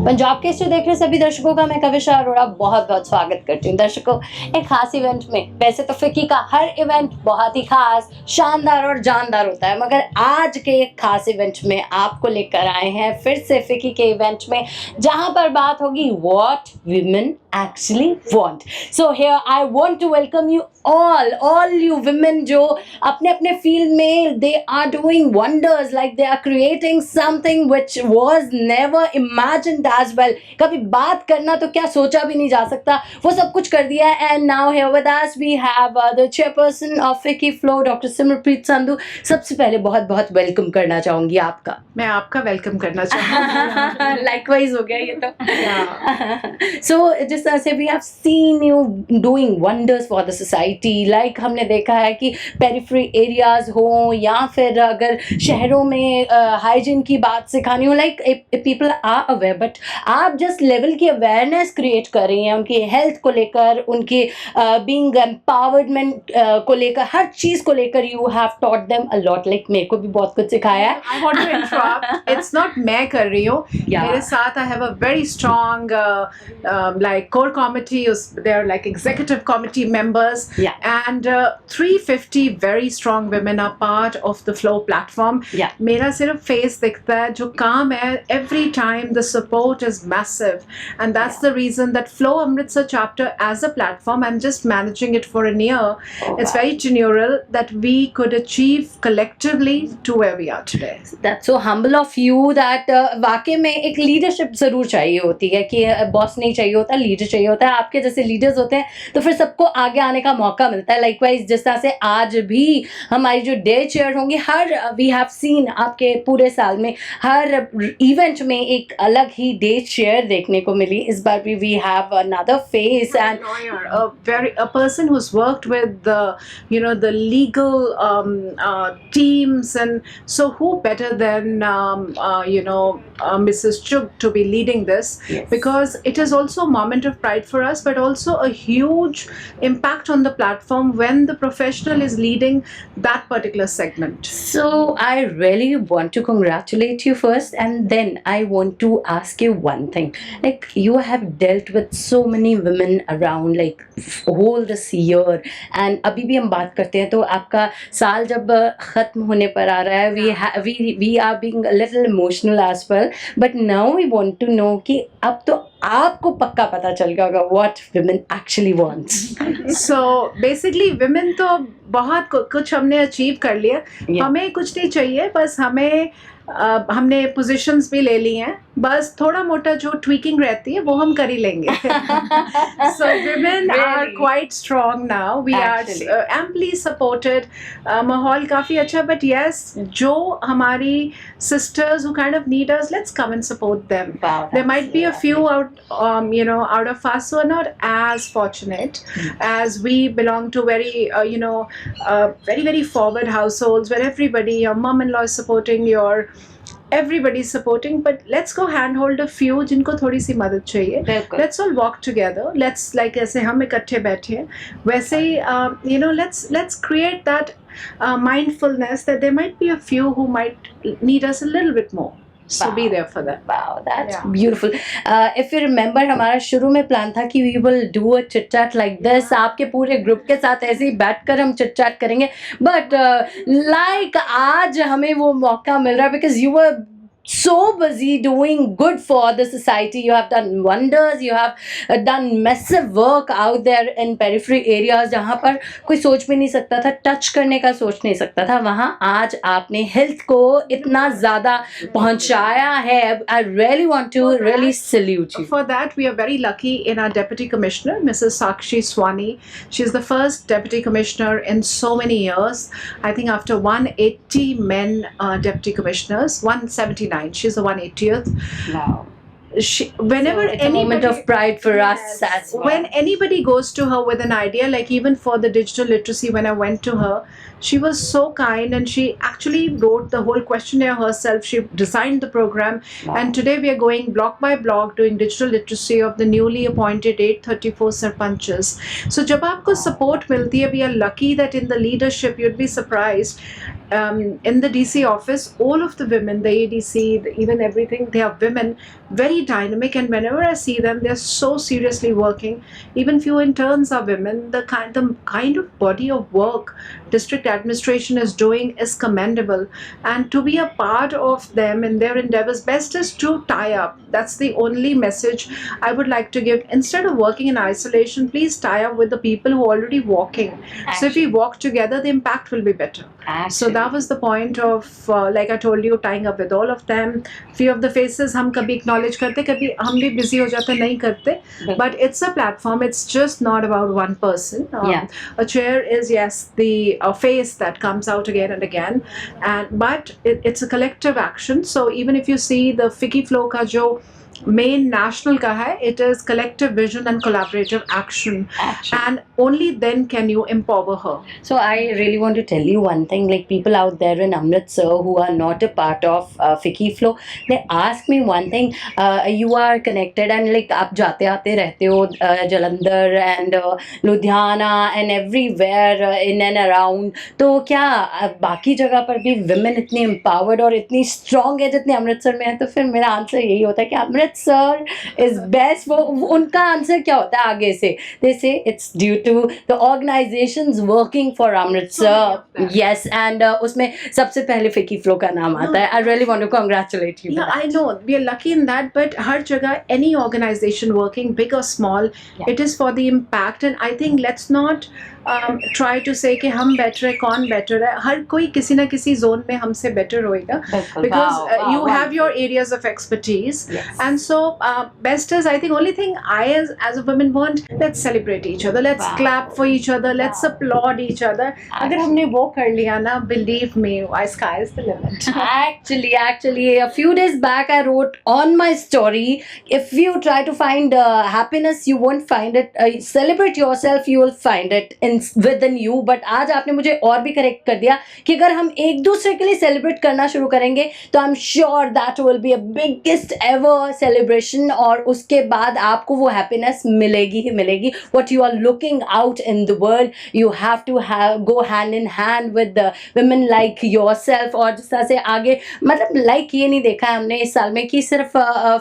पंजाब के देख रहे सभी दर्शकों का मैं कविशा अरोड़ा बहुत बहुत स्वागत करती हूँ। दर्शकों, एक खास इवेंट में, वैसे तो फिक्की का हर इवेंट बहुत ही खास, शानदार और जानदार होता है, मगर आज के एक खास इवेंट में आपको लेकर आए हैं फिर से फिक्की के इवेंट में, जहां पर बात होगी what women actually want. So here I want to welcome you all you women जो अपने अपने फील्ड में they are doing wonders, like they are creating something which was never imagined as well. कभी बात करना तो क्या सोचा भी नहीं जा सकता, वो सब कुछ कर दिया है. And now here with us we have the chairperson of Ficky Flow, Dr. Simranpreet Sandhu. सबसे पहले बहुत बहुत वेलकम करना चाहूंगी आपका. मैं आपका वेलकम करना चाहूँगी. Likewise हो गया ये तो. So जिस तरह से we have seen you doing wonders for the society, like हमने देखा है कि periphery areas हो या फिर अगर शहरों में hygiene की बात सिखानी हो, like people are aware, but आप just level की awareness create कर रही हैं उनकी health को लेकर, उनके being empowerment को लेकर, हर चीज़ को लेकर you have taught them a lot. Like मेरे को भी बहुत कुछ सिखाया है. I want to interrupt. It's not मैं कर रही हूँ. मेरे साथ I have a very strong like core committee. They are like executive committee members. Yeah. And 350 very strong women are part of the Flow platform. Yeah. मेरा सिर्फ face दिखता है, जो काम है, every time the support is massive, and that's the reason that Flow Amritsar chapter as a platform, I'm just managing it for a year. It's very general that we could achieve collectively to where we are today. That's so humble of you that वाकई में एक leadership ज़रूर चाहिए होती है कि boss नहीं चाहिए होता, लीडर चाहिए होता है. आपके जैसे लीडर्स होते हैं तो फिर सबको आगे आने का मौका मिलता है. लाइकवाइज जिस तरह से आज भी हमारी जो डे चेयर होंगी, हर वी हैव सीन आपके पूरे साल में हर इवेंट में एक अलग ही डे चेयर देखने को मिली. इस बार भी we have another face and a person who's worked with the legal teams, and so who better than Mrs. Chug to be leading this. Yes. Because it is also a moment of pride for us, but also a huge impact on the platform when the professional is leading that particular segment. So I really want to congratulate you first, and then I want to ask you one thing. Like, you have dealt with so many women around like whole this year, and अभी भी हम बात करते हैं तो आपका साल जब ख़त्म होने पर आ रहा है, we are being a little emotional as well, but now we want to know कि अब तो आपको पक्का पता चल गया होगा what women actually wants. So basically women तो बहुत कुछ हमने अचीव कर लिया. हमें कुछ नहीं चाहिए, बस हमने पोजीशंस भी ले ली हैं, बस थोड़ा मोटा जो ट्वीकिंग रहती है वो हम कर ही लेंगे. So women are quite strong now. We are amply supported. माहौल काफ़ी अच्छा, but yes, जो हमारी sisters who kind of need us, let's come and support them. Wow, there might be a few out of us who are not as fortunate as we belong to very very very forward households where everybody, your mom-in-law is supporting, everybody's supporting, but let's go handhold a few जिनको थोड़ी सी मदद चाहिए. Let's all walk together. Let's like ऐसे हम इकट्ठे बैठे हैं, वैसे ही let's create that mindfulness that there might be a few who might need us a little bit more. So wow. be there for them. Wow, that's beautiful. If you remember, हमारा शुरू में plan था कि we will do a chit chat like this. आपके पूरे group के साथ ऐसे ही बैठकर हम chit chat करेंगे. But like आज हमें वो मौका मिल रहा है because you were so busy doing good for the society. You have done wonders. You have done massive work out there in periphery areas जहाँ पर कोई सोच भी नहीं सकता था, टच करने का सोच नहीं सकता था. वहाँ आज आपने हेल्थ को इतना ज़्यादा पहुँचाया है. I really want to really salute you. For that, we are very lucky in our Deputy Commissioner, Mrs. Sakshi Swani. She's the first Deputy Commissioner in so many years. I think after 180 men Deputy Commissioners, 179. She's the 180th. Wow. Whenever it's a moment of pride for us as well. When anybody goes to her with an idea, like even for the digital literacy, when I went to her, she was so kind, and she actually wrote the whole questionnaire herself. She designed the program. Wow. And today we are going block by block doing digital literacy of the newly appointed 834 sarpanches. So जब आपको support मिलती है, we are lucky that in the leadership, you'd be surprised. In the DC office, all of the women, the ADC, even everything, they are women, very very dynamic, and whenever I see them, they're so seriously working. Even few interns are women. The kind of body of work district administration is doing is commendable, and to be a part of them in their endeavors, best is to tie up. That's the only message I would like to give. Instead of working in isolation, please tie up with the people who are already walking. So if we walk together, the impact will be better. So that was the point of, like I told you, tying up with all of them. Few of the faces हम कभी acknowledge करते, कभी हम भी busy हो जाते, नहीं करते. But it's a platform. It's just not about one person. A chair is, yes, the face that comes out again and again, but it's a collective action. So even if you see the Fiki Flow का जो main national ka hai, it is collective vision and collaborative action, and only then can you empower her. So I really want to tell you one thing, like people out there in Amritsar who are not a part of Fiki Flow, they ask me one thing, you are connected and like आप जाते आते रहते हो Jalandhar and Ludhiana and everywhere in and around, तो क्या बाकी जगह पर भी women इतनी empowered और इतनी strong है जितनी अमृतसर में है? तो फिर मेरा आंसर यही होता है कि अमृतसर is best. वो उनका आंसर क्या होता है आगे से? They say it's due to the organizations working for Amritsar. Yes, and उसमें सबसे पहले Fiki Flow का नाम आता है. I really want to congratulate you. Yeah, I know we are lucky in that, but हर जगह any organization working, big or small, it is for the impact, and I think let's not try to say कि हम better है, कौन better है. हर कोई किसी ना किसी zone में हमसे better होएगा, because you have your areas of expertise. And so best is, I think, only thing I as a woman want, let's celebrate each other, let's clap for each other, let's applaud each other. अगर हमने वो कर लिया ना, believe me, sky is the limit. Actually, a few days back I wrote on my story, if you try to find happiness, you won't find it. Celebrate yourself, you will find it within you. But आज आपने मुझे और भी correct कर दिया कि अगर हम एक दूसरे के लिए सेलिब्रेट करना शुरू करेंगे तो I am sure that will be a biggest ever celebration, और उसके बाद आपको वो हैप्पीनेस मिलेगी ही मिलेगी. What you are looking out in the world, you have to go hand in hand with women like yourself. और जिस तरह से आगे मतलब लाइक ये नहीं देखा है हमने इस साल में कि सिर्फ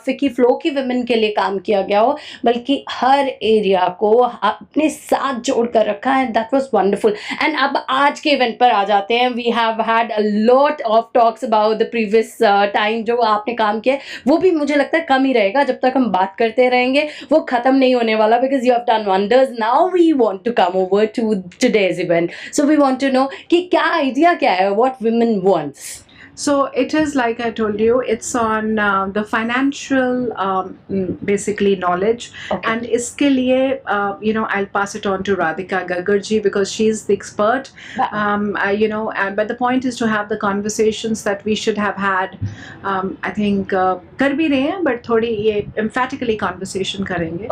फिकी फ्लो की women के लिए काम किया गया हो, बल्कि हर एरिया को अपने साथ जोड़ कर रखा है. That was wonderful. एंड अब आज के इवेंट पर आ जाते हैं. We have had a lot of talks about the previous time जो आपने काम किया, वो भी मुझे लगता है कम ही रहेगा. जब तक हम बात करते रहेंगे वो खत्म नहीं होने वाला, because you have done wonders. Now we want to come over to today's event. So we want to know कि क्या आइडिया क्या है, what women wants. So it is like I told you, it's on the financial basically knowledge. And iske liye I'll pass it on to Radhika Gaggar ji, because she's the expert. But the point is to have the conversations that we should have had. I think kar bhi rahe hain, but thodi ye emphatically conversation karenge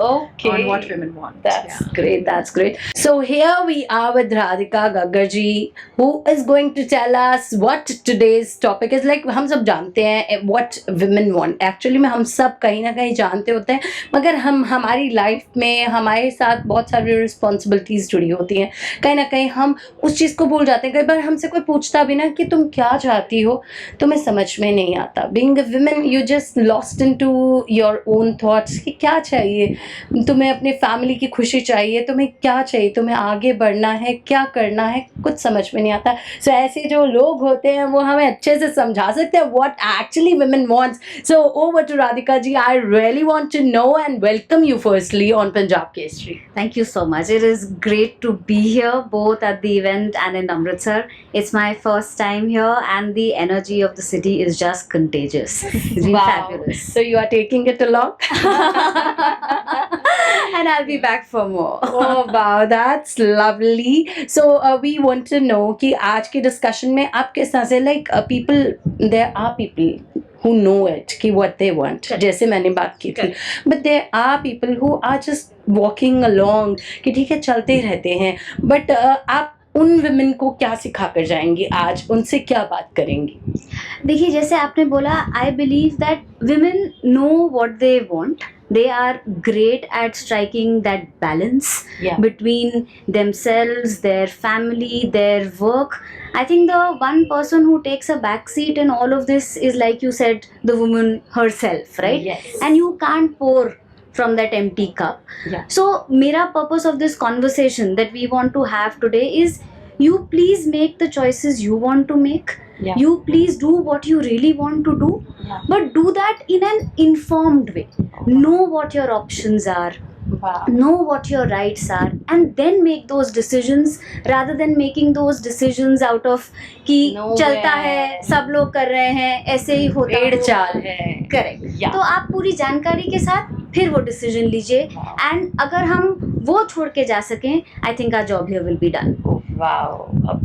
on what women want. That's great. So here we are with Radhika Gaggar ji, who is going to tell us what today's topic is. Like हम सब जानते हैं what women want. Actually में हम सब कहीं ना कहीं जानते होते हैं, मगर हम हमारी लाइफ में हमारे साथ बहुत सारी रिस्पॉन्सिबिलिटीज़ जुड़ी होती हैं. कहीं ना कहीं हम उस चीज़ को भूल जाते हैं. कई बार हमसे कोई पूछता भी ना कि तुम क्या चाहती हो, तुम्हें समझ में नहीं आता. Being a woman, you just lost into your own thoughts कि क्या चाहिए तुम्हें, अपनी फैमिली की खुशी चाहिए, तुम्हें क्या चाहिए, तुम्हें आगे बढ़ना है, क्या करना है, कुछ समझ में नहीं आता. सो ऐसे जो लोग होते हैं वो हमें अच्छे से समझा सकते हैं what actually women wants. So over to Radhika ji. I really want to know and welcome you firstly on Punjab Kesari. Thank you so much. It is great to be here, both at the event and in Amritsar. It's my first time here, and the energy of the city is just contagious. It's been fabulous. So you are taking it along? And I'll be back for more. Oh wow, that's lovely. So we want to know कि आज के discussion में आप किस तरह से there are people who know it कि what they want, जैसे मैंने बात की थी. But there are people who are just walking along कि ठीक है चलते रहते हैं, but आप उन विमेन को क्या सिखा कर जाएंगी, आज उनसे क्या बात करेंगी? देखिए, जैसे आपने बोला, I believe that women know what they want. They are great at striking that balance Yeah. between themselves, their family, their work. I think the one person who takes a backseat in all of this is, like you said, the woman herself, right? Yes. And you can't pour from that empty cup. Yeah. So mera purpose of this conversation that we want to have today is, you please make the choices you want to make. Yeah. You please do what you really want to do, Yeah. but do that in an informed way. Know what your options are, Wow. know what your rights are, and then make those decisions, rather than making those decisions out of कि No चलता way. है, सब लोग कर रहे हैं, ऐसे ही होता पेड़ होगा। चाल है। करेक्ट। Yeah. तो आप पूरी जानकारी के साथ फिर वो डिसीजन लीजिए, Wow. एंड अगर हम वो छोड़ के जा सकें, I think our job here will be done. Wow, a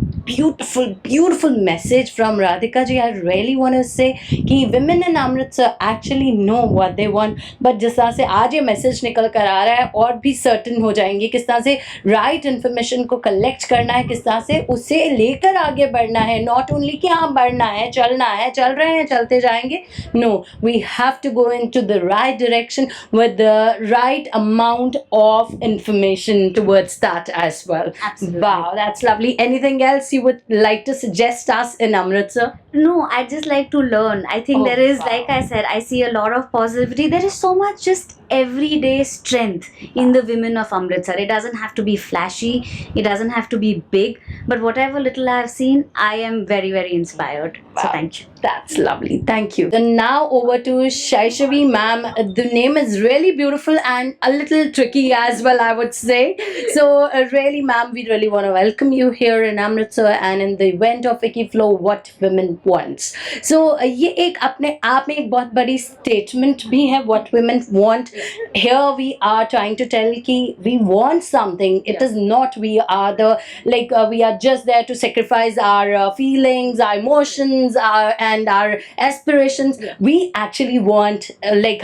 beautiful message from Radhika ji. I really want to say कि women in Amritsar actually know what they want, but जिस तरह से आज ये मैसेज निकल कर आ रहा है, और भी सर्टन हो जाएंगे किस तरह से राइट इन्फॉर्मेशन को कलेक्ट करना है, किस तरह से उसे लेकर आगे बढ़ना है, नॉट ओनली कि हाँ बढ़ना है, चल रहे हैं, चलते जाएंगे. No, we have to go into the right direction with the right amount of information towards that as well. Absolutely. Wow, that's lovely. Anything else you would like to suggest us in Amritsar? No, I just like to learn. I think Oh, there is, wow. like I said, I see a lot of positivity. There is so much just everyday strength in the women of Amritsar. It doesn't have to be flashy, it doesn't have to be big, but whatever little I have seen, I am very, very inspired. So Wow. thank you. That's lovely. Thank you. And now over to Shaishavi ma'am. The name is really beautiful and a little tricky as well, I would say. So really ma'am, we really want to welcome you here in Amritsar and in the event of Wikiflow What Women Wants. So ये एक अपने आप में एक बहुत बड़ी statement भी है, what women want. Here we are trying to tell कि we want something. It is not we are the we are just there to sacrifice our feelings, our emotions, and our aspirations. We actually want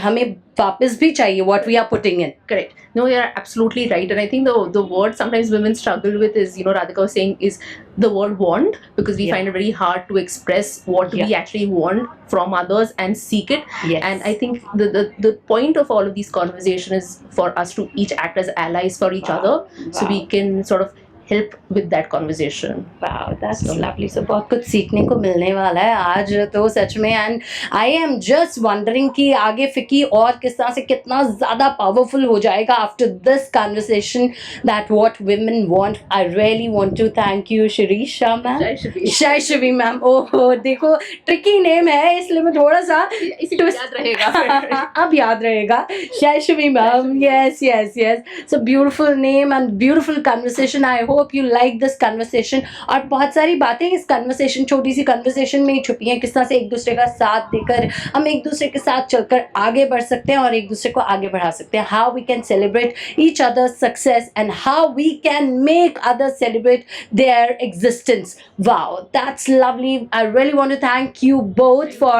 हमें वापस भी चाहिए what we are putting in. Correct. No, you're absolutely right. And I think the word sometimes women struggle with is, Radhika was saying, is the word want, because we Yeah. find it very hard to express what we Yeah. actually want from others and seek it. Yes. And I think the point of all of these conversations is for us to each act as allies for each Wow. other, so Wow. we can sort of help with that conversation. Wow, that's lovely. So बहुत कुछ सीखने को मिलने वाला है आज तो सच में. And I am just wondering कि आगे फिकी और किस तरह से कितना ज़्यादा पावरफुल हो जाएगा after this conversation that what women want. I really want to thank you Shirisha ma'am, Shayashvi ma'am. ओहो, देखो ट्रिकी नेम है इसलिए मैं थोड़ा सा याद रहेगा. अब याद रहेगा. शायशवी ma'am, yes. So beautiful name and beautiful conversation. I hope you like this conversation. और बहुत सारी बातें इस conversation, छोटी सी conversation में ही छुपी हैं. किस तरह से एक दूसरे का साथ देकर हम एक दूसरे के साथ चलकर आगे बढ़ सकते हैं और एक दूसरे को आगे बढ़ा सकते हैं. How we can celebrate each other's success and how we can make others celebrate their existence. Wow, that's lovely. I really want to thank you both for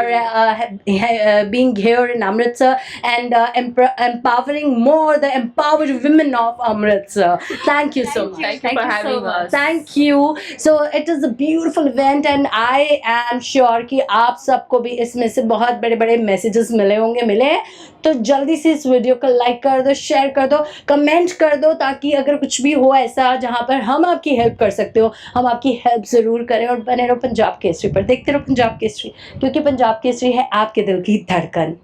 being here in Amritsar and empowering more the empowered women of Amritsar. Thank you so much. Thank you for having us. Thank you. So it is a beautiful event and I am sure कि आप सबको भी इसमें से बहुत बड़े बड़े messages मिले हैं. तो जल्दी से इस वीडियो को लाइक कर दो, शेयर कर दो, कमेंट कर दो, ताकि अगर कुछ भी हो ऐसा जहाँ पर हम आपकी हेल्प कर सकते हो, हम आपकी हेल्प ज़रूर करें. और बने रहो पंजाब केसरी पर, देखते रहो पंजाब केसरी, क्योंकि पंजाब केसरी है आपके दिल की धड़कन.